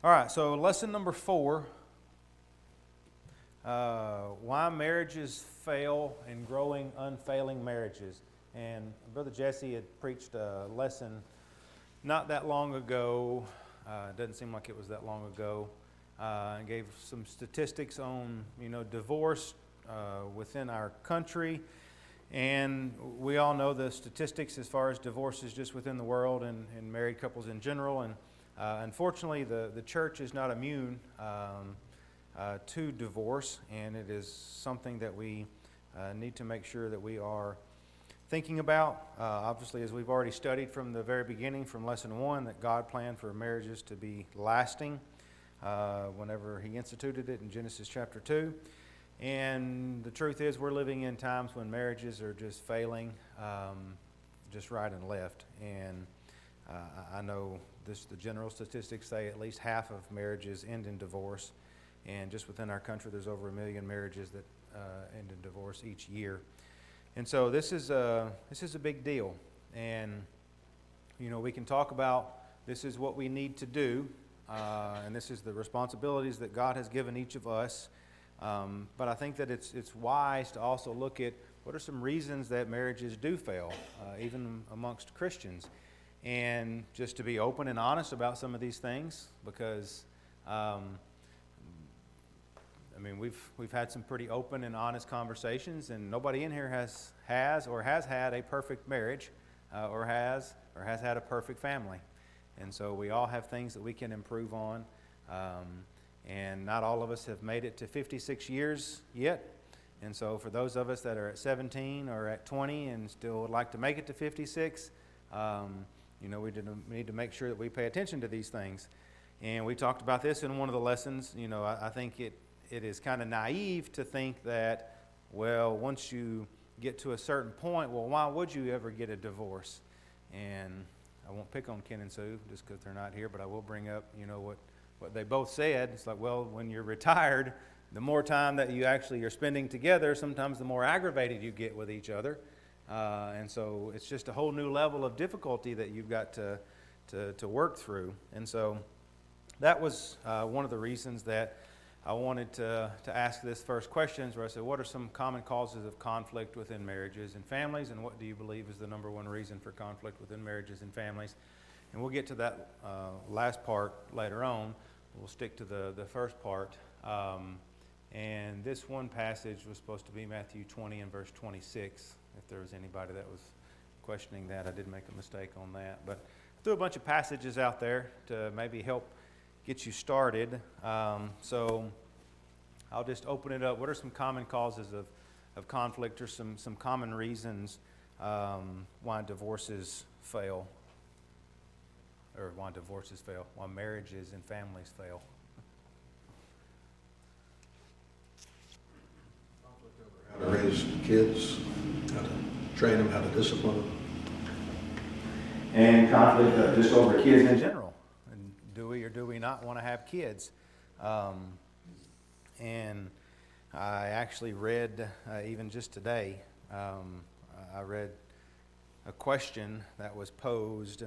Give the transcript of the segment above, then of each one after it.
All right, so lesson number 4, why marriages fail and growing unfailing marriages. And Brother Jesse had preached a lesson not that long ago, it doesn't seem like it was that long ago, and gave some statistics on, divorce within our country. And we all know the statistics as far as divorces just within the world and married couples in general. And unfortunately, the church is not immune to divorce, and it is something that we need to make sure that we are thinking about. Obviously, as we've already studied from the very beginning, from lesson 1, that God planned for marriages to be lasting whenever He instituted it in Genesis chapter 2. And the truth is, we're living in times when marriages are just failing, just right and left. And I know the general statistics say at least half of marriages end in divorce. And just within our country, there's over 1 million marriages that end in divorce each year. And so this is a big deal. And, we can talk about this is what we need to do, and this is the responsibilities that God has given each of us. But I think that it's wise to also look at what are some reasons that marriages do fail, even amongst Christians. And just to be open and honest about some of these things, because we've had some pretty open and honest conversations, and nobody in here has had a perfect marriage, or has had a perfect family. And so we all have things that we can improve on, and not all of us have made it to 56 years yet. And so for those of us that are at 17 or at 20 and still would like to make it to 56, we need to make sure that we pay attention to these things. And we talked about this in one of the lessons. I think it is kind of naive to think that, once you get to a certain point, why would you ever get a divorce? And I won't pick on Ken and Sue just because they're not here, but I will bring up, what they both said. It's like, when you're retired, the more time that you actually are spending together, sometimes the more aggravated you get with each other. And so it's just a whole new level of difficulty that you've got to work through. And so that was one of the reasons that I wanted to ask this first question, where I said, what are some common causes of conflict within marriages and families, and what do you believe is the number one reason for conflict within marriages and families? And we'll get to that last part later on. We'll stick to the first part. And this one passage was supposed to be Matthew 20 and verse 26. If there was anybody that was questioning that, I did make a mistake on that. But I threw a bunch of passages out there to maybe help get you started. So I'll just open it up. What are some common causes of conflict, or some common reasons why divorces fail? Or why marriages and families fail? How to raise kids, how to train them, how to discipline them. And conflict just over kids in general. And do we or do we not want to have kids? And I actually read, even just today, I read a question that was posed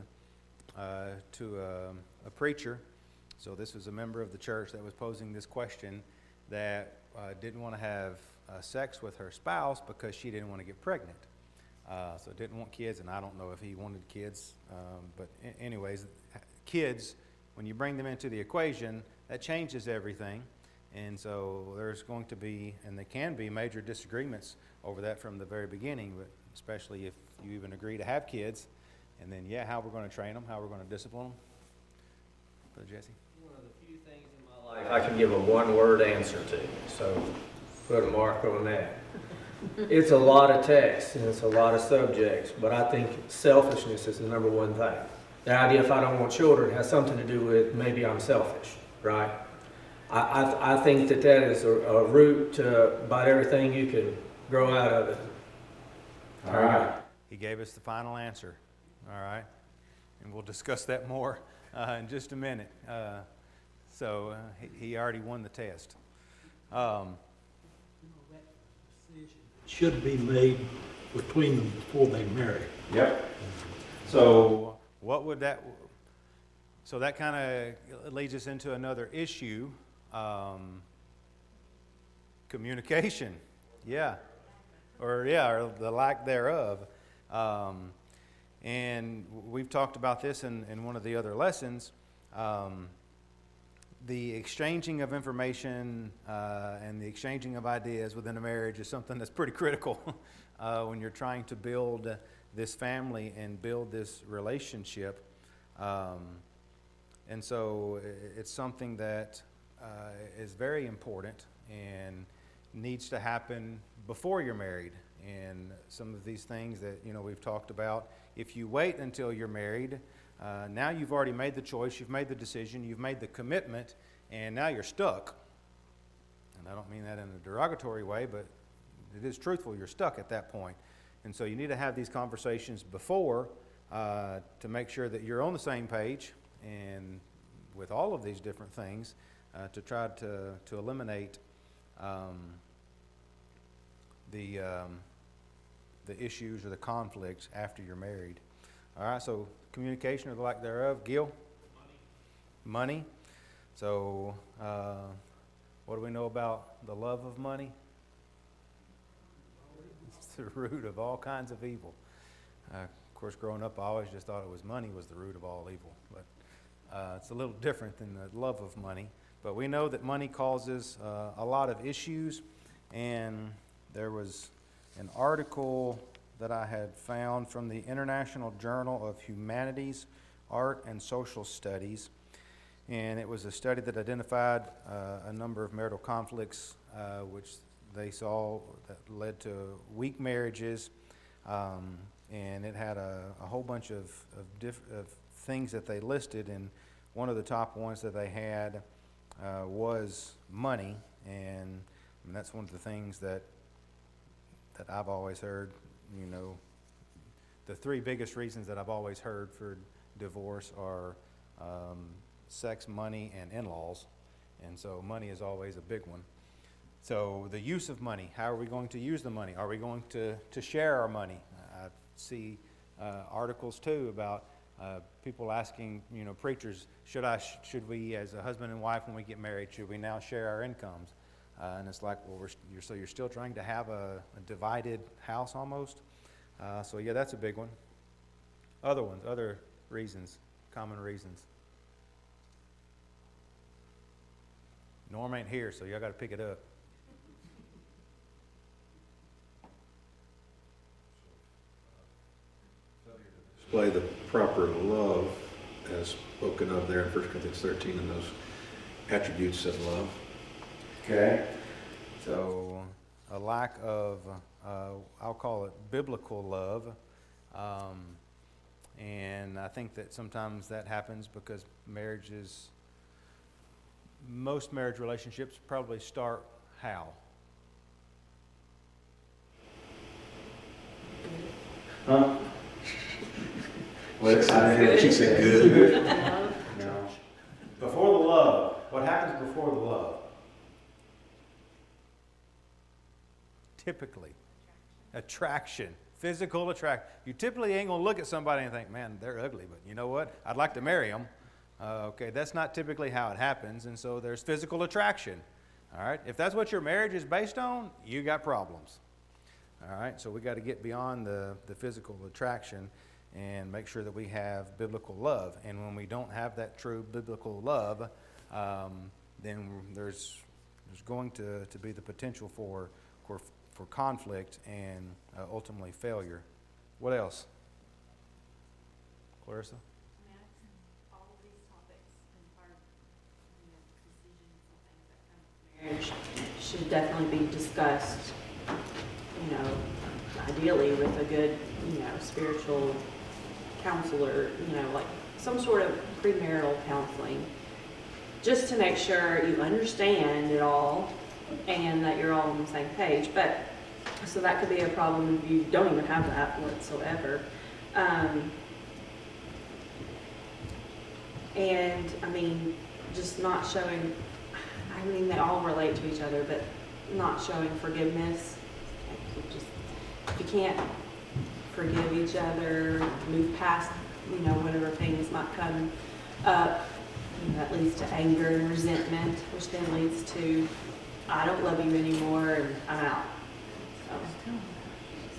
to a preacher. So this was a member of the church that was posing this question, that didn't want to have sex with her spouse because she didn't want to get pregnant. So didn't want kids, and I don't know if he wanted kids. But anyways, kids, when you bring them into the equation, that changes everything. And so there's going to be, and there can be, major disagreements over that from the very beginning, but especially if you even agree to have kids. And then, how we're going to train them, how we're going to discipline them. Brother Jesse? One of the few things in my life I can give a one-word answer to, so put a mark on that. It's a lot of text and it's a lot of subjects, but I think selfishness is the number one thing. The idea if I don't want children has something to do with maybe I'm selfish, right? I think that is a root to about everything you can grow out of it. All right. He gave us the final answer. All right. And we'll discuss that more in just a minute. So he already won the test. That decision should be made between them before they marry. Yep. So what would that So that kind of leads us into another issue, communication. Yeah. Or the lack thereof. And we've talked about this in one of the other lessons. The exchanging of information and the exchanging of ideas within a marriage is something that's pretty critical when you're trying to build this family and build this relationship. And so it's something that is very important and needs to happen before you're married. And some of these things that we've talked about, if you wait until you're married, now you've already made the choice, you've made the decision, you've made the commitment, and now you're stuck. And I don't mean that in a derogatory way, but it is truthful. You're stuck at that point. And so you need to have these conversations before to make sure that you're on the same page and with all of these different things to try to eliminate the issues or the conflicts after you're married. All right, so communication or the lack thereof. Gil? Money. So what do we know about the love of money? It's the root of all kinds of evil. Of course, growing up, I always just thought it was money was the root of all evil. But it's a little different than the love of money. But we know that money causes a lot of issues. And there was an article that I had found from the International Journal of Humanities, Art, and Social Studies. And it was a study that identified a number of marital conflicts which they saw that led to weak marriages. And it had a whole bunch of things that they listed. And one of the top ones that they had was money. And that's one of the things that I've always heard, the three biggest reasons that I've always heard for divorce are sex, money, and in-laws. And so money is always a big one. So the use of money, how are we going to use the money? Are we going to share our money? I see articles too about people asking, preachers, should we as a husband and wife when we get married, should we now share our incomes? And it's like, well, you're still trying to have a divided house almost. So yeah, that's a big one. Other ones, other reasons, common reasons. Norm ain't here, so y'all got to pick it up. Display the proper love as spoken of there in 1 Corinthians 13 and those attributes of love. Okay. So a lack of, I'll call it biblical love. And I think that sometimes that happens because most marriage relationships probably start how? Huh? She said good. No. Before the love. What happens before the love? Typically, attraction, physical attraction. You typically ain't gonna look at somebody and think, man, they're ugly, but you know what? I'd like to marry them. Okay, that's not typically how it happens, and so there's physical attraction. All right, if that's what your marriage is based on, you got problems. All right, so we got to get beyond the physical attraction and make sure that we have biblical love. And when we don't have that true biblical love, then there's going to be the potential for conflict and ultimately failure. What else? Clarissa? All of these topics and decisions and things that come with marriage should definitely be discussed, ideally with a good, spiritual counselor, like some sort of premarital counseling, just to make sure you understand it all and that you're all on the same page. But so that could be a problem if you don't even have that whatsoever. And just not showing, they all relate to each other, but not showing forgiveness. If you can't forgive each other, move past, whatever things might come up, that leads to anger and resentment, which then leads to, I don't love you anymore, and I'm out.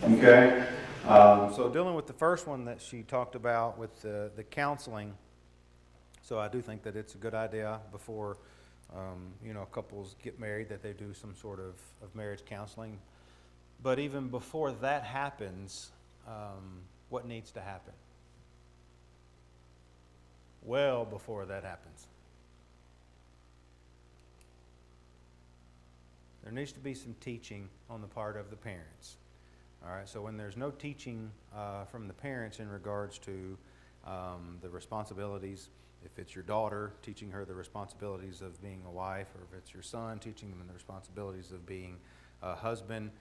So. Okay. So dealing with the first one that she talked about with the counseling, so I do think that it's a good idea before, couples get married that they do some sort of marriage counseling. But even before that happens, what needs to happen? Well before that happens, there needs to be some teaching on the part of the parents. All right, so when there's no teaching from the parents in regards to the responsibilities, if it's your daughter, teaching her the responsibilities of being a wife, or if it's your son, teaching them the responsibilities of being a husband,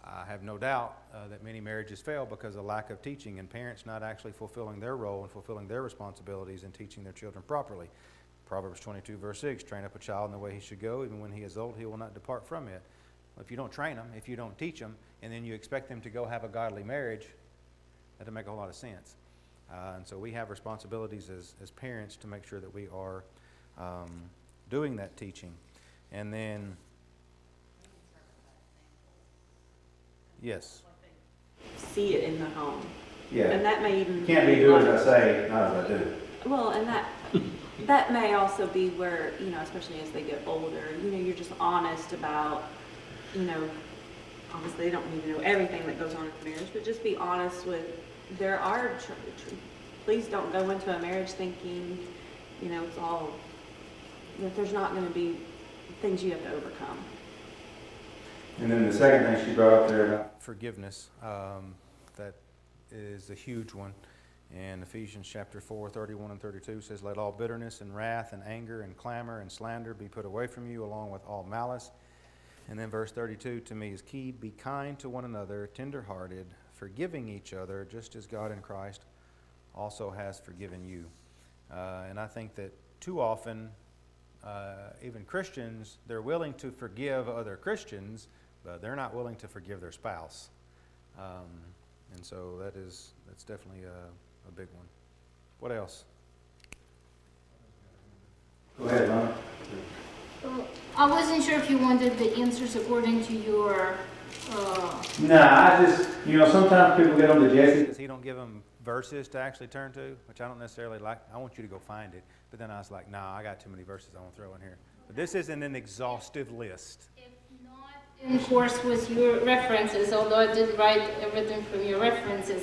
I have no doubt that many marriages fail because of lack of teaching and parents not actually fulfilling their role and fulfilling their responsibilities and teaching their children properly. Proverbs 22, verse 6, train up a child in the way he should go, even when he is old, he will not depart from it. Well, if you don't train them, if you don't teach them, and then you expect them to go have a godly marriage, that doesn't make a whole lot of sense. And so we have responsibilities as parents to make sure that we are doing that teaching. And then, yes. See it in the home. Yeah. And that may even Can't be do as I say, not as I do. Well, and that may also be where, especially as they get older, you're just honest about, obviously they don't need to know everything that goes on in marriage, but just be honest with, there are, please don't go into a marriage thinking, it's all, that there's not going to be things you have to overcome. And then the second thing she brought up there about forgiveness, that is a huge one. And Ephesians chapter 4, 31 and 32 says, let all bitterness and wrath and anger and clamor and slander be put away from you, along with all malice. And then verse 32 to me is key. Be kind to one another, tenderhearted, forgiving each other, just as God in Christ also has forgiven you. And I think that too often, even Christians, they're willing to forgive other Christians, but they're not willing to forgive their spouse. And so that's definitely a big one. What else? Go ahead, Lana. I wasn't sure if you wanted the answers according to your... I just, sometimes people get on to Jesse because he don't give them verses to actually turn to, which I don't necessarily like. I want you to go find it. But then I was like, I got too many verses I want to throw in here. But this isn't an exhaustive list. If not in course with your references, although I did write everything from your references,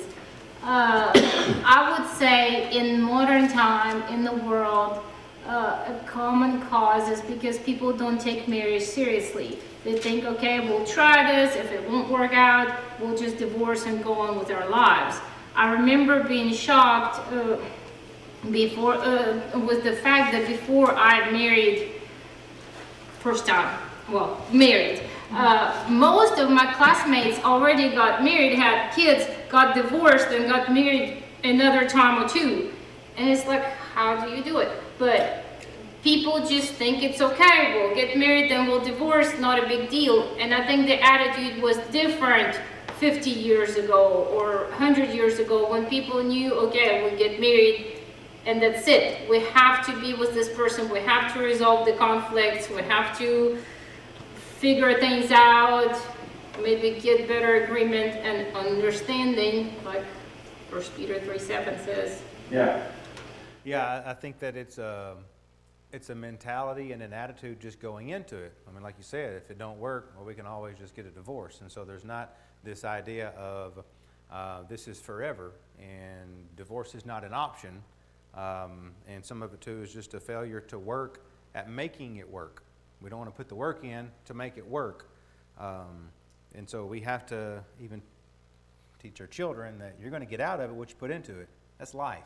I would say in modern time, in the world, a common cause is because people don't take marriage seriously. They think, okay, we'll try this. If it won't work out, we'll just divorce and go on with our lives. I remember being shocked before with the fact that before I married, married, most of my classmates already got married, had kids, got divorced, and got married another time or two. And it's like, how do you do it? But people just think it's okay, we'll get married, then we'll divorce, not a big deal. And I think the attitude was different 50 years ago or 100 years ago when people knew, okay, we get married and that's it. We have to be with this person, we have to resolve the conflicts, we have to figure things out, maybe get better agreement and understanding, like 1 Peter 3:7 says. Yeah, I think that it's a mentality and an attitude just going into it. I mean, like you said, if it don't work, well, we can always just get a divorce. And so there's not this idea of this is forever, and divorce is not an option. And some of it, too, is just a failure to work at making it work. We don't want to put the work in to make it work. And so we have to even teach our children that you're going to get out of it what you put into it. That's life.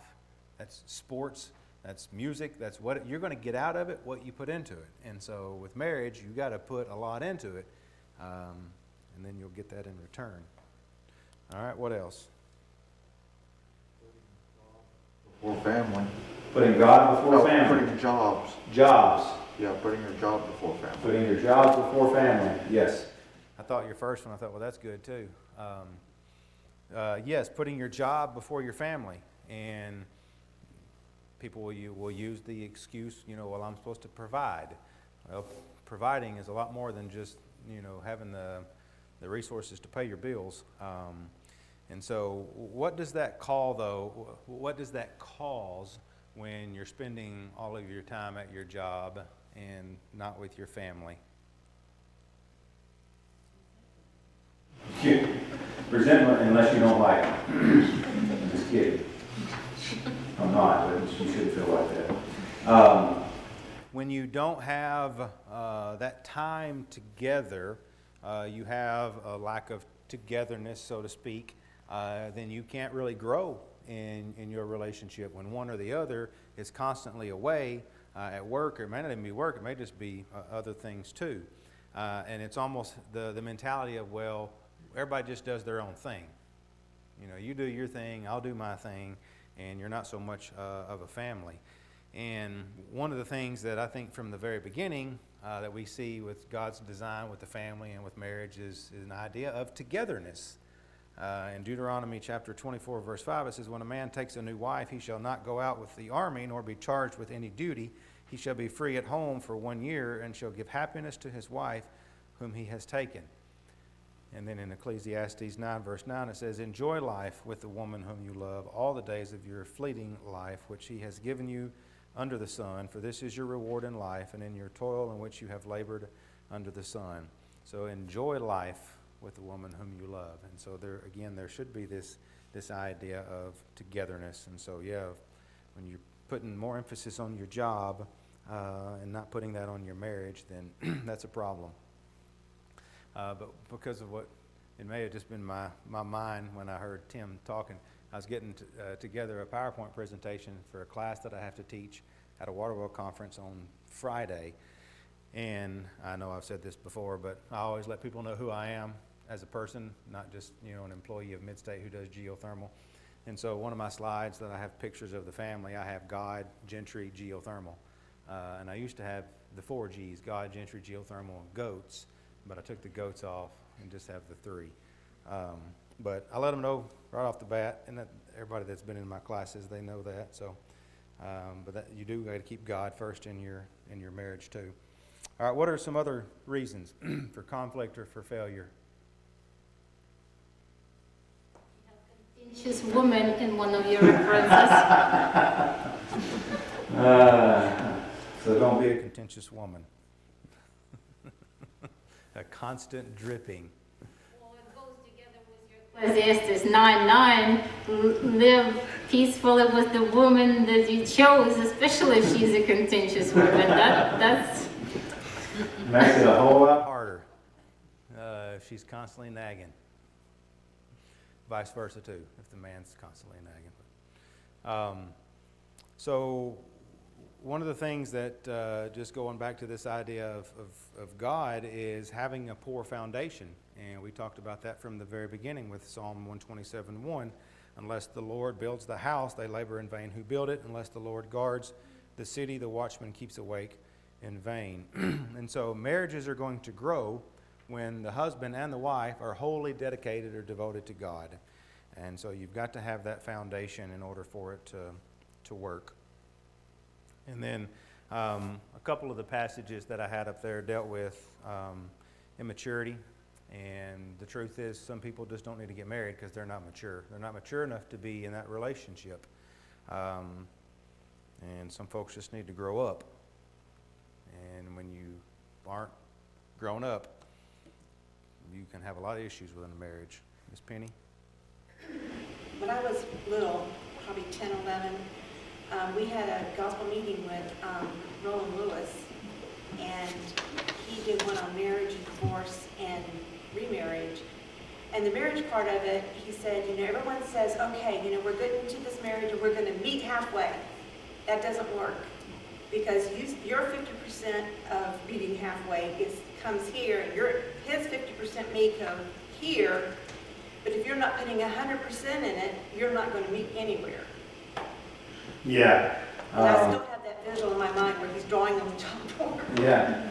That's sports. That's music. That's what you're going to get out of it, what you put into it. And so with marriage, you got to put a lot into it, and then you'll get that in return. All right, what else? Before family. Putting God before family. Putting jobs. Jobs. Yeah, putting your job before family. Putting your jobs before family. Yes. I thought your first one, I thought, well, that's good too. Yes, putting your job before your family. And people will use the excuse, well, I'm supposed to provide. Well, providing is a lot more than just, having the resources to pay your bills. And so what does that call, though? What does that cause when you're spending all of your time at your job and not with your family? Resentment unless you don't like it. I'm just kidding. I'm not, but you shouldn't feel like that. When you don't have that time together, you have a lack of togetherness, so to speak, then you can't really grow in your relationship. When one or the other is constantly away at work, or it may not even be work, it may just be other things too. And it's almost the mentality of, well, everybody just does their own thing. You do your thing, I'll do my thing, and you're not so much of a family. And one of the things that I think from the very beginning that we see with God's design with the family and with marriage is an idea of togetherness. In Deuteronomy chapter 24, verse 5, it says, when a man takes a new wife, he shall not go out with the army, nor be charged with any duty. He shall be free at home for 1 year, and shall give happiness to his wife, whom he has taken. And then in Ecclesiastes 9, verse 9, it says, enjoy life with the woman whom you love all the days of your fleeting life, which he has given you under the sun, for this is your reward in life, and in your toil in which you have labored under the sun. So enjoy life with the woman whom you love. And so there should be this idea of togetherness. And so when you're putting more emphasis on your job and not putting that on your marriage, then that's a problem. But because of what, it may have just been my mind when I heard Tim talking, I was getting together a PowerPoint presentation for a class that I have to teach at a Waterwell conference on Friday. And I know I've said this before, but I always let people know who I am as a person, not just an employee of Midstate who does geothermal. And so one of my slides that I have pictures of the family, I have God, Gentry, geothermal. And I used to have the 4 Gs, God, Gentry, geothermal, and goats. But I took the goats off and just have the 3. But I let them know right off the bat, and that everybody that's been in my classes, they know that. So, but that you do got to keep God first in your marriage too. All right, what are some other reasons for conflict or for failure? Contentious woman in one of your references. So don't be a contentious woman. A constant dripping. Well, it goes together with your Ecclesiastes 9:9. Live peacefully with the woman that you chose, especially if she's a contentious woman. That's Makes it a whole lot Harder. If she's constantly nagging. Vice versa too, if the man's constantly nagging. So one of the things that, just going back to this idea of God, is having a poor foundation. And we talked about that from the very beginning with Psalm 127:1. Unless the Lord builds the house, they labor in vain who build it. Unless the Lord guards the city, the watchman keeps awake in vain. And so marriages are going to grow when the husband and the wife are wholly dedicated or devoted to God. And so you've got to have that foundation in order for it to work. And then a couple of the passages that I had up there dealt with immaturity. And the truth is, some people just don't need to get married because they're not mature. They're not mature enough to be in that relationship. And some folks just need to grow up. And when you aren't grown up, you can have a lot of issues within a marriage. Miss Penny? When I was little, probably 10, 11, we had a gospel meeting with Roland Lewis, and he did one on marriage and divorce and remarriage. And the marriage part of it, he said, everyone says, okay, we're getting into this marriage and we're going to meet halfway. That doesn't work, because your 50% of meeting halfway comes here, and his 50% may come here. But if you're not putting 100% in it, you're not going to meet anywhere. Yeah. And I still have that visual in my mind where he's drawing on the chalkboard. Yeah.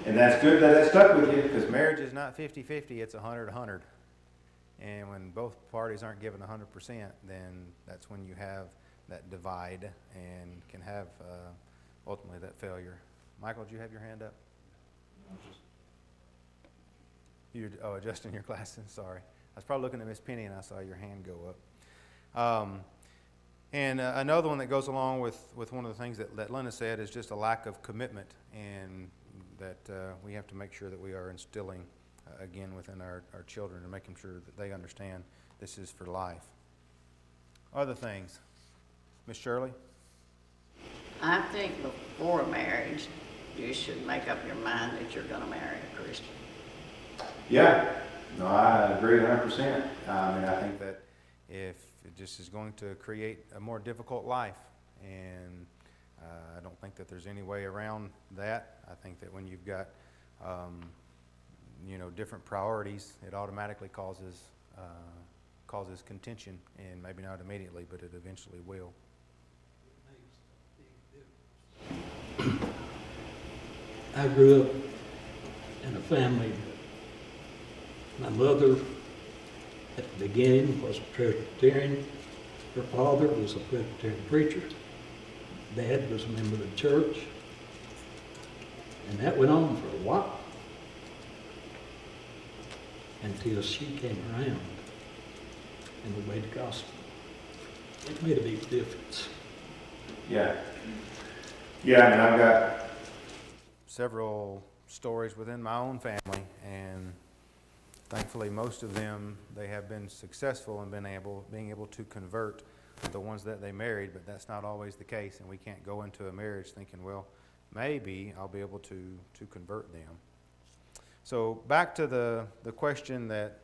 And that's good that that stuck with you. Because marriage is not 50-50, it's 100-100. And when both parties aren't given 100%, then that's when you have that divide and can have ultimately that failure. Michael, did you have your hand up? You're adjusting your glasses. Sorry, I was probably looking at Miss Penny and I saw your hand go up. And another one that goes along with one of the things that Lena said is just a lack of commitment, and that we have to make sure that we are instilling again within our children and making sure that they understand this is for life. Other things, Miss Shirley? I think before marriage, you should make up your mind that you're going to marry a Christian. Yeah, no, I agree 100%. I mean, I think That if it just is going to create a more difficult life, and I don't think that there's any way around that. I think that when you've got different priorities, it automatically causes contention, and maybe not immediately, but it eventually will. I grew up in a family. My mother, at the beginning, was a Presbyterian. Her father was a Presbyterian preacher. Dad was a member of the church. And that went on for a while, until she came around and obeyed the gospel. It made a big difference. yeah. Yeah, I mean, I've got Several stories within my own family, and thankfully most of them, they have been successful in being able to convert the ones that they married, but that's not always the case, and we can't go into a marriage thinking, well, maybe I'll be able to convert them. So back to the question that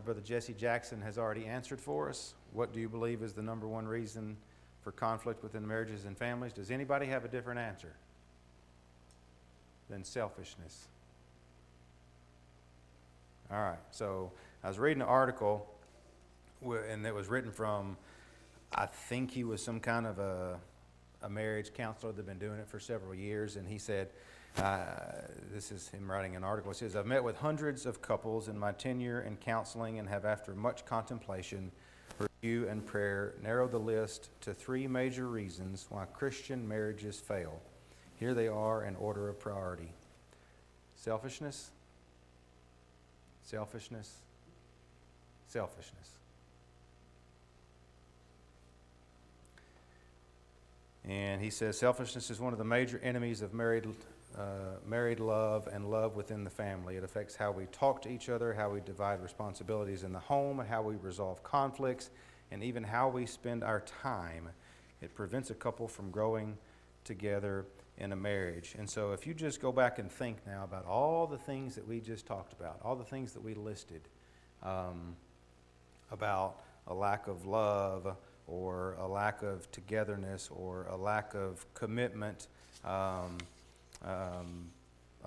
Brother Jesse Jackson has already answered for us. What do you believe is the number one reason for conflict within marriages and families? Does anybody have a different answer than selfishness? All right, so I was reading an article, and it was written from, I think he was some kind of a marriage counselor that had been doing it for several years, and he said, this is him writing an article. He says, I've met with hundreds of couples in my tenure in counseling and have, after much contemplation, review, and prayer, narrowed the list to 3 major reasons why Christian marriages fail. Here they are in order of priority. Selfishness, selfishness, selfishness. And he says selfishness is one of the major enemies of married love and love within the family. It affects how we talk to each other, how we divide responsibilities in the home, how we resolve conflicts, and even how we spend our time. It prevents a couple from growing together in a marriage. And so if you just go back and think now about all the things that we just talked about, all the things that we listed, about a lack of love, or a lack of togetherness, or a lack of commitment, a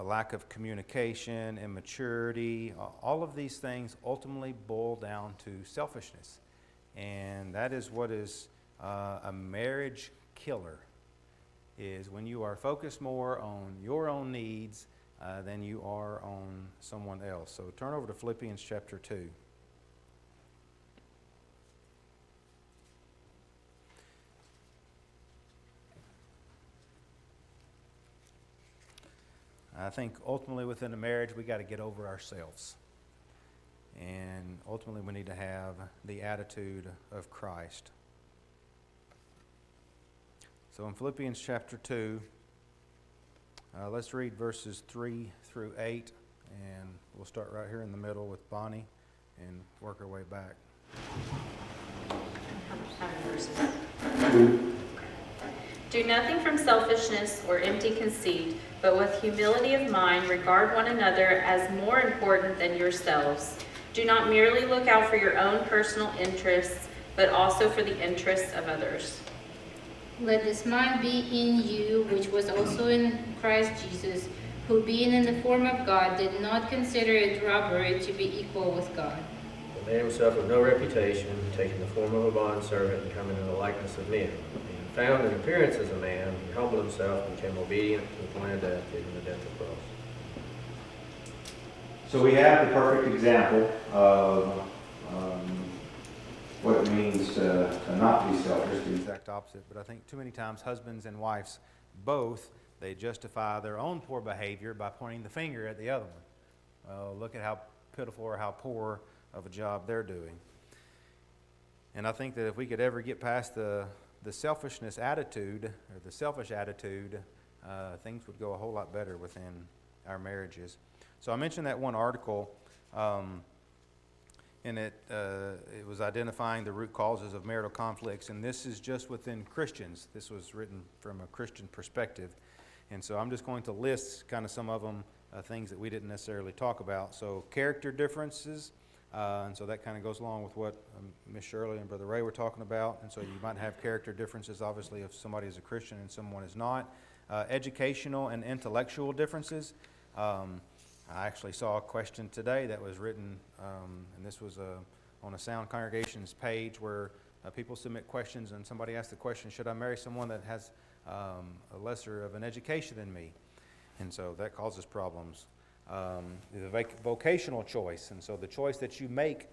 lack of communication, immaturity, all of these things ultimately boil down to selfishness. And that is what is a marriage killer, is when you are focused more on your own needs than you are on someone else. So turn over to Philippians chapter 2. I think ultimately within a marriage we got to get over ourselves. And ultimately we need to have the attitude of Christ. So in Philippians chapter 2, let's read verses 3 through 8, and we'll start right here in the middle with Bonnie and work our way back. Do nothing from selfishness or empty conceit, but with humility of mind regard one another as more important than yourselves. Do not merely look out for your own personal interests, but also for the interests of others. Let this mind be in you, which was also in Christ Jesus, who being in the form of God did not consider it robbery to be equal with God. But made himself of no reputation, taking the form of a bondservant and coming in the likeness of men. Being found in appearance as a man, he humbled himself and became obedient to the point of death, even the death of the cross. So we have the perfect example of what it means to not be selfish. The exact opposite, but I think too many times husbands and wives both, they justify their own poor behavior by pointing the finger at the other one. Well, look at how pitiful or how poor of a job they're doing. And I think that if we could ever get past the selfishness attitude, or the selfish attitude, things would go a whole lot better within our marriages. So I mentioned that one article, and it was identifying the root causes of marital conflicts, and this is just within Christians. This was written from a Christian perspective. And so I'm just going to list kind of some of them, things that we didn't necessarily talk about. So character differences, and so that kind of goes along with what Miss Shirley and Brother Ray were talking about. And so you might have character differences, obviously, if somebody is a Christian and someone is not. Educational and intellectual differences. I actually saw a question today that was written, and this was on a Sound Congregations page where people submit questions, and somebody asked the question, should I marry someone that has a lesser of an education than me? And so that causes problems. The vocational choice, and so the choice that you make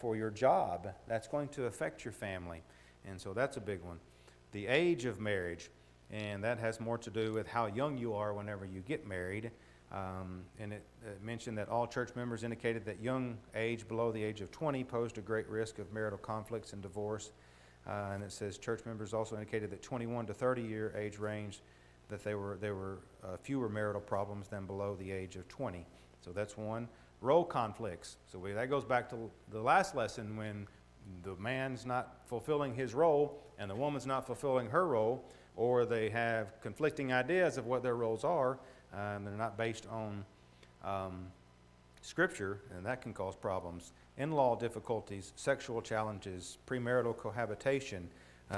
for your job, that's going to affect your family. And so that's a big one. The age of marriage, and that has more to do with how young you are whenever you get married. And it mentioned that all church members indicated that young age below the age of 20 posed a great risk of marital conflicts and divorce. And it says church members also indicated that 21 to 30 year age range, that there were fewer marital problems than below the age of 20. So that's one. Role conflicts. So that goes back to the last lesson, when the man's not fulfilling his role and the woman's not fulfilling her role, or they have conflicting ideas of what their roles are, and they're not based on Scripture, and that can cause problems. In-law difficulties, sexual challenges, premarital cohabitation,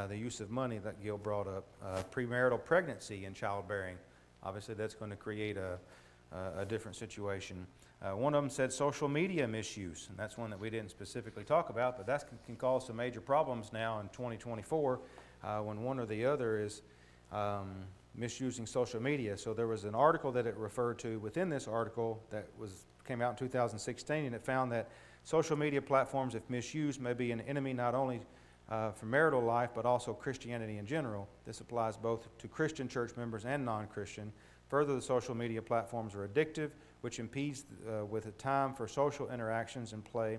the use of money that Gil brought up, premarital pregnancy and childbearing. Obviously, that's going to create a different situation. One of them said social media misuse, and that's one that we didn't specifically talk about, but that can cause some major problems now in 2024 when one or the other is misusing social media. So there was an article that it referred to within this article that came out in 2016, and it found that social media platforms, if misused, may be an enemy not only for marital life, but also Christianity in general. This applies both to Christian church members and non-Christian. Further, the social media platforms are addictive, which impedes with the time for social interactions and play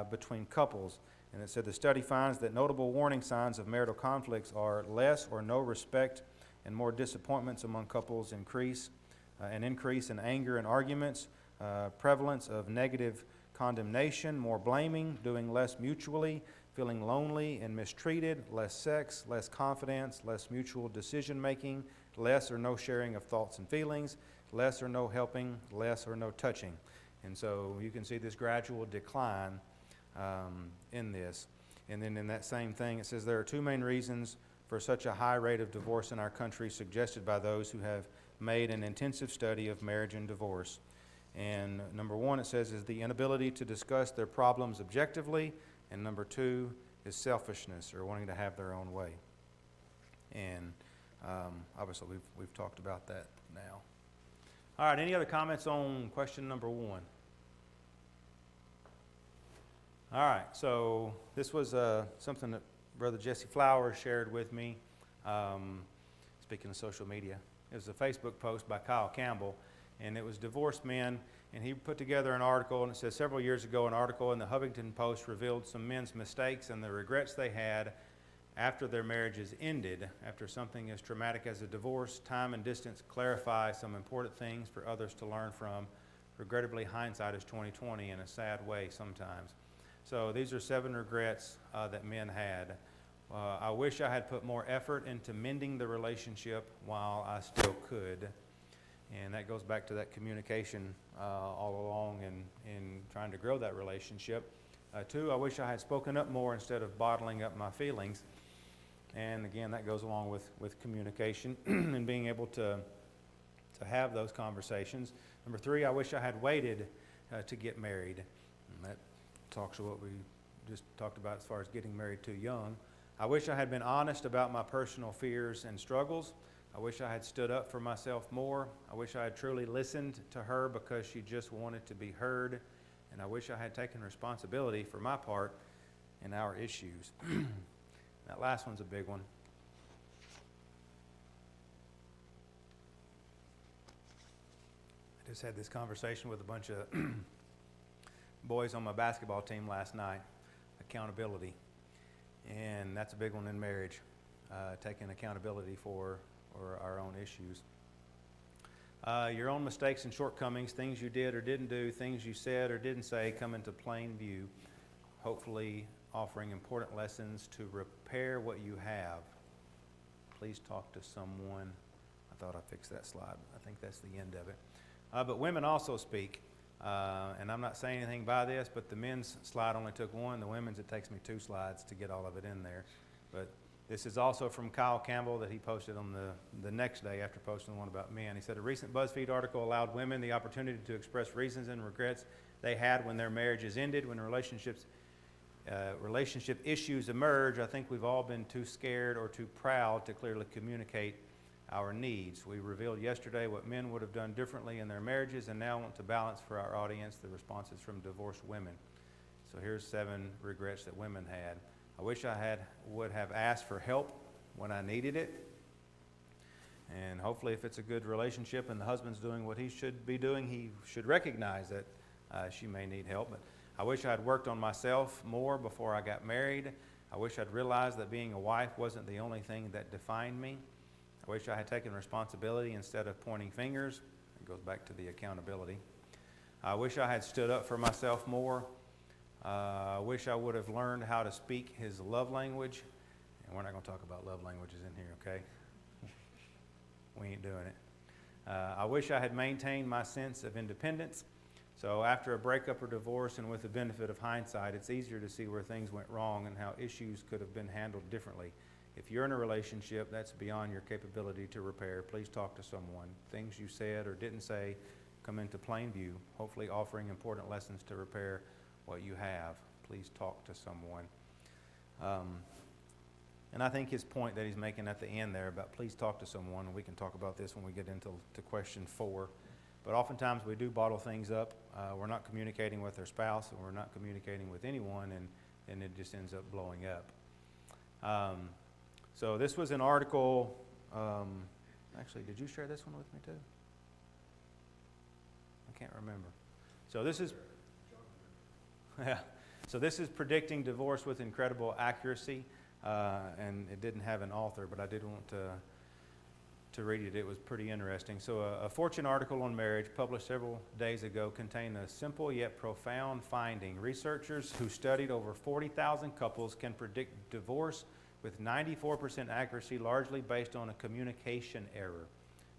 between couples. And it said the study finds that notable warning signs of marital conflicts are less or no respect and more disappointments among couples, an increase in anger and arguments, prevalence of negative condemnation, more blaming, doing less mutually, feeling lonely and mistreated, less sex, less confidence, less mutual decision-making, less or no sharing of thoughts and feelings, less or no helping, less or no touching. And so you can see this gradual decline in this. And then in that same thing, it says there are two main reasons for such a high rate of divorce in our country, suggested by those who have made an intensive study of marriage and divorce. And number one, it says, is the inability to discuss their problems objectively. And number two is selfishness, or wanting to have their own way. And obviously we've talked about that now. All right, any other comments on question number one? All right, so this was something that Brother Jesse Flowers shared with me. Speaking of social media, it was a Facebook post by Kyle Campbell, and it was divorced men, and he put together an article, and it says several years ago, an article in the Huffington Post revealed some men's mistakes and the regrets they had after their marriages ended. After something as traumatic as a divorce, time and distance clarify some important things for others to learn from. Regrettably, hindsight is 20/20 in a sad way sometimes. So these are 7 regrets that men had. I wish I had put more effort into mending the relationship while I still could. And that goes back to that communication all along and trying to grow that relationship. 2, I wish I had spoken up more instead of bottling up my feelings. And again, that goes along with communication and being able to have those conversations. Number 3, I wish I had waited to get married. And that talks to what we just talked about as far as getting married too young. I wish I had been honest about my personal fears and struggles. I wish I had stood up for myself more. I wish I had truly listened to her because she just wanted to be heard. And I wish I had taken responsibility for my part and our issues. That last one's a big one. I just had this conversation with a bunch of boys on my basketball team last night. Accountability. And that's a big one in marriage, taking accountability for our own issues. Your own mistakes and shortcomings, things you did or didn't do, things you said or didn't say come into plain view, hopefully offering important lessons to repair what you have. Please talk to someone. I thought I fixed that slide. I think that's the end of it. But women also speak. And I'm not saying anything by this, but the men's slide only took one. The women's, it takes me 2 slides to get all of it in there. But this is also from Kyle Campbell that he posted on the next day after posting the one about men. He said, a recent BuzzFeed article allowed women the opportunity to express reasons and regrets they had when their marriages ended, when relationship issues emerge. I think we've all been too scared or too proud to clearly communicate our needs. We revealed yesterday what men would have done differently in their marriages, and now want to balance for our audience the responses from divorced women. So here's 7 regrets that women had. I wish I would have asked for help when I needed it. And hopefully if it's a good relationship and the husband's doing what he should be doing, he should recognize that she may need help. But I wish I had worked on myself more before I got married. I wish I'd realized that being a wife wasn't the only thing that defined me. I wish I had taken responsibility instead of pointing fingers. It goes back to the accountability. I wish I had stood up for myself more. I wish I would have learned how to speak his love language. And we're not going to talk about love languages in here, okay? We ain't doing it. I wish I had maintained my sense of independence. So after a breakup or divorce, and with the benefit of hindsight, it's easier to see where things went wrong and how issues could have been handled differently. If you're in a relationship that's beyond your capability to repair, please talk to someone. Things you said or didn't say come into plain view, hopefully offering important lessons to repair what you have. Please talk to someone. And I think his point that he's making at the end there about please talk to someone, and we can talk about this when we get into question 4. But oftentimes we do bottle things up. We're not communicating with our spouse, and we're not communicating with anyone, and it just ends up blowing up. So this was an article, actually, did you share this one with me too? I can't remember. So this is, yeah. So this is predicting divorce with incredible accuracy, and it didn't have an author, but I did want to read it. It was pretty interesting. So a Fortune article on marriage published several days ago contained a simple yet profound finding. Researchers who studied over 40,000 couples can predict divorce with 94% accuracy, largely based on a communication error.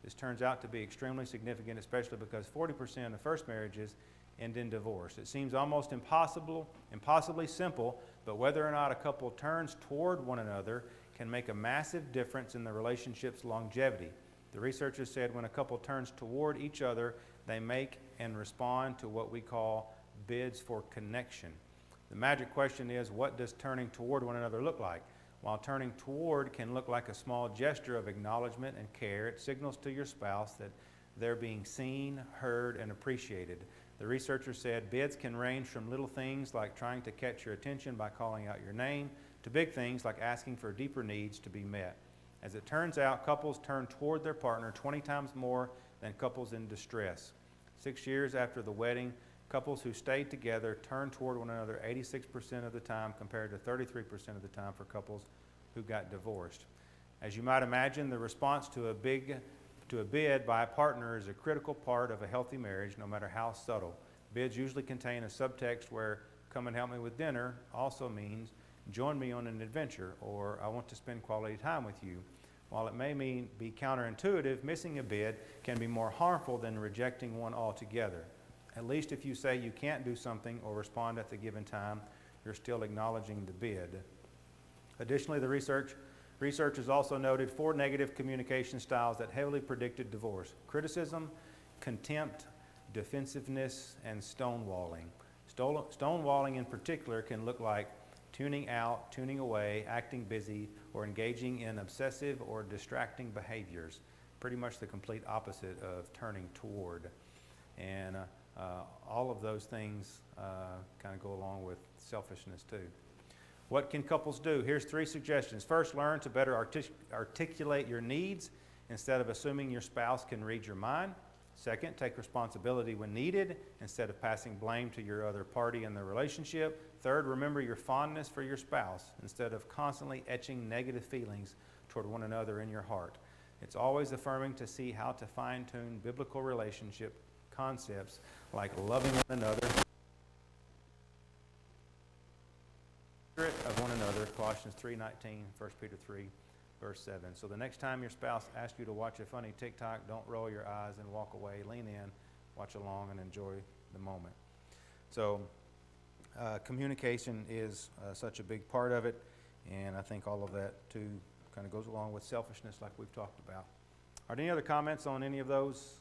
This turns out to be extremely significant, especially because 40% of first marriages end in divorce. It seems almost impossibly simple, but whether or not a couple turns toward one another can make a massive difference in the relationship's longevity. The researchers said when a couple turns toward each other, they make and respond to what we call bids for connection. The magic question is, what does turning toward one another look like? While turning toward can look like a small gesture of acknowledgement and care, it signals to your spouse that they're being seen, heard, and appreciated. The researchers said bids can range from little things like trying to catch your attention by calling out your name to big things like asking for deeper needs to be met. As it turns out, couples turn toward their partner 20 times more than couples in distress. 6 years after the wedding, couples who stayed together turned toward one another 86% of the time compared to 33% of the time for couples who got divorced. As you might imagine, the response to a bid by a partner is a critical part of a healthy marriage, no matter how subtle. Bids usually contain a subtext where "come and help me with dinner" also means "join me on an adventure," or "I want to spend quality time with you." While it may be counterintuitive, missing a bid can be more harmful than rejecting one altogether. At least if you say you can't do something or respond at the given time, you're still acknowledging the bid. Additionally, the researchers also noted 4 negative communication styles that heavily predicted divorce: criticism, contempt, defensiveness, and stonewalling. Stonewalling in particular can look like tuning out, tuning away, acting busy, or engaging in obsessive or distracting behaviors. Pretty much the complete opposite of turning toward. And all of those things kind of go along with selfishness too. What can couples do? Here's 3 suggestions. First, learn to better articulate your needs instead of assuming your spouse can read your mind. Second, take responsibility when needed instead of passing blame to your other party in the relationship. Third, remember your fondness for your spouse instead of constantly etching negative feelings toward one another in your heart. It's always affirming to see how to fine-tune biblical relationship concepts like loving one another, of one another, Colossians 3:19, 1 Peter 3, verse 7. So the next time your spouse asks you to watch a funny TikTok, don't roll your eyes and walk away. Lean in, watch along, and enjoy the moment. So communication is such a big part of it, and I think all of that, too, kind of goes along with selfishness like we've talked about. Are there any other comments on any of those?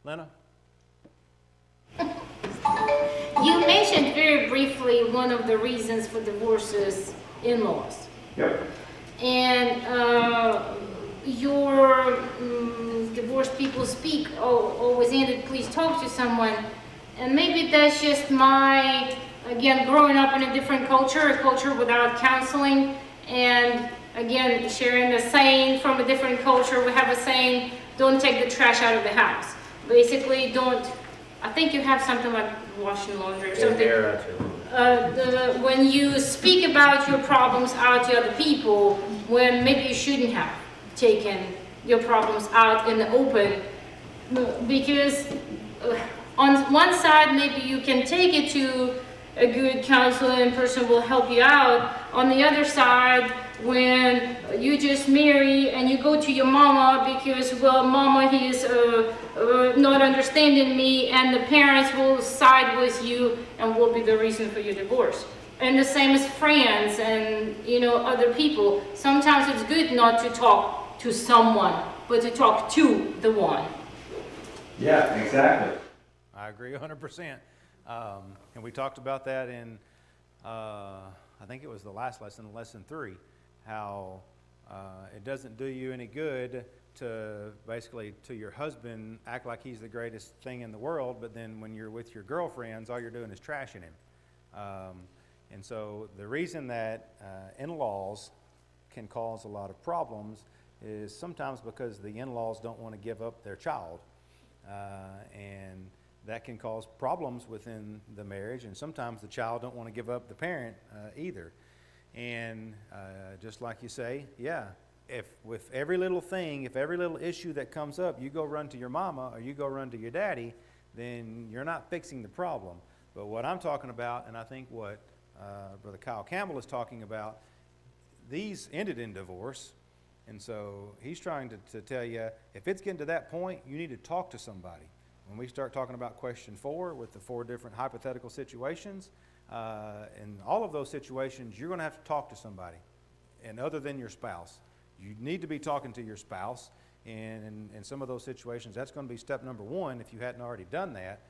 Lena? You mentioned very briefly one of the reasons for divorces, in-laws. Yep. And your divorced people speak always ended, please talk to someone. And maybe that's just my, again, growing up in a different culture, a culture without counseling. And again, sharing the saying from a different culture, we have a saying, don't take the trash out of the house. Basically, don't, I think you have something like washing laundry or something. When you speak about your problems out to other people, when maybe you shouldn't have taken your problems out in the open, because on one side, maybe you can take it to a good counselor and person will help you out. On the other side, when you just marry and you go to your mama because, well, mama, he is not understanding me, and the parents will side with you and will be the reason for your divorce. And the same as friends and, other people. Sometimes it's good not to talk to someone, but to talk to the one. Yeah, exactly. I agree 100%. And we talked about that in, I think it was the last lesson, lesson 3, how it doesn't do you any good to basically, to your husband, act like he's the greatest thing in the world, but then when you're with your girlfriends, all you're doing is trashing him. And so the reason that in-laws can cause a lot of problems is sometimes because the in-laws don't want to give up their child. And that can cause problems within the marriage, and sometimes the child don't want to give up the parent either. And just like you say, yeah, if with every little thing, if every little issue that comes up, you go run to your mama or you go run to your daddy, then you're not fixing the problem. But what I'm talking about, and I think what Brother Kyle Campbell is talking about, these ended in divorce. And so he's trying to tell you, if it's getting to that point, you need to talk to somebody. When we start talking about question 4 with the 4 different hypothetical situations, in all of those situations, you're going to have to talk to somebody, and other than your spouse. You need to be talking to your spouse, and in some of those situations, that's going to be step number 1 if you hadn't already done that.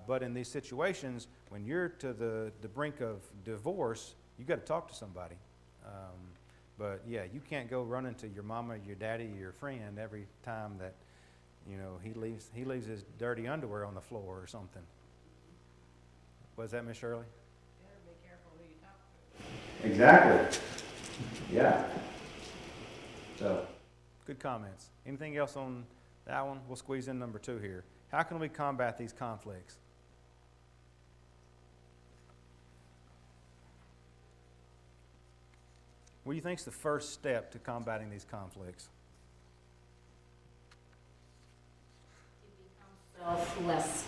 But in these situations, when you're to the brink of divorce, you got to talk to somebody. But yeah, you can't go running to your mama, your daddy, your friend every time that he leaves his dirty underwear on the floor or something. Was that Miss Shirley? Better be careful who you talk to. Exactly. Yeah. So. Good comments. Anything else on that one? We'll squeeze in number 2 here. How can we combat these conflicts? What do you think is the first step to combating these conflicts? Selfless.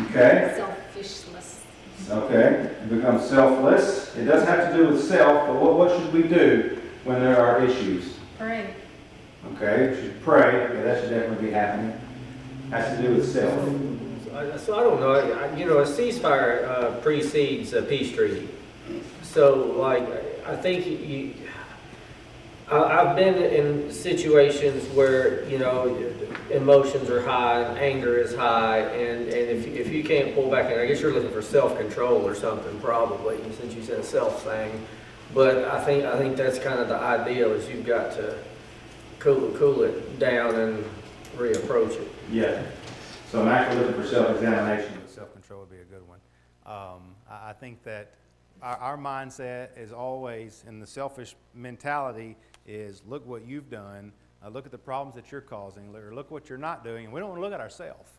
Okay. Selfishness. Okay. Become selfless. It doesn't have to do with self, but what should we do when there are issues? Pray. Okay. We should pray. Okay, that should definitely be happening. Has to do with self. So I don't know. A ceasefire precedes a peace treaty. So, like, I think I've been in situations where emotions are high, and anger is high, and if you can't pull back in, I guess you're looking for self-control or something, probably, since you said a self thing. But I think that's kind of the ideal, is you've got to cool it down and reapproach it. Yeah. So I'm actually looking for self-examination. Self-control would be a good one. I think that our mindset is always, and the selfish mentality is, look what you've done, look at the problems that you're causing, or look what you're not doing, and we don't want to look at ourselves.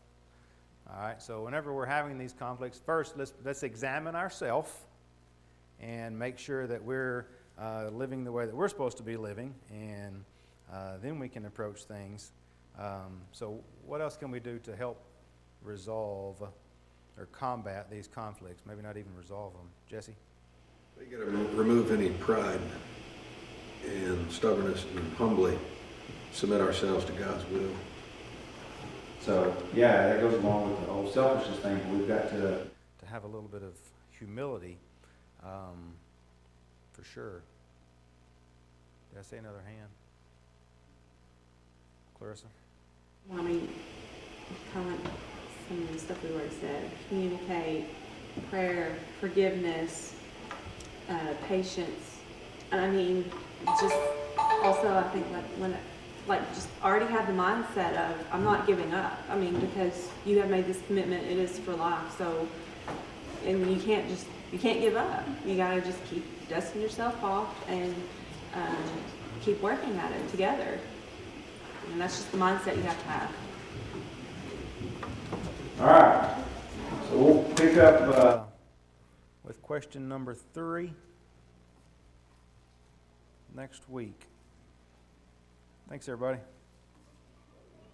All right, so whenever we're having these conflicts, first let's examine ourselves and make sure that we're living the way that we're supposed to be living, and then we can approach things. So what else can we do to help resolve or combat these conflicts? Maybe not even resolve them. Jesse? We got to remove any pride and stubbornness and humbly submit ourselves to God's will. So, yeah, that goes along with the whole selfishness thing. We've got to have a little bit of humility, for sure. Did I say another hand? Clarissa? Well, I mean, comment some of the stuff we already said. Communicate, prayer, forgiveness, patience. And I mean, just also I think just already have the mindset of I'm not giving up. I mean, because you have made this commitment, it is for life. So, and you can't give up. You gotta just keep dusting yourself off and keep working at it together. And that's just the mindset you have to have. All right. So we'll pick up With question number 3 next week. Thanks, everybody.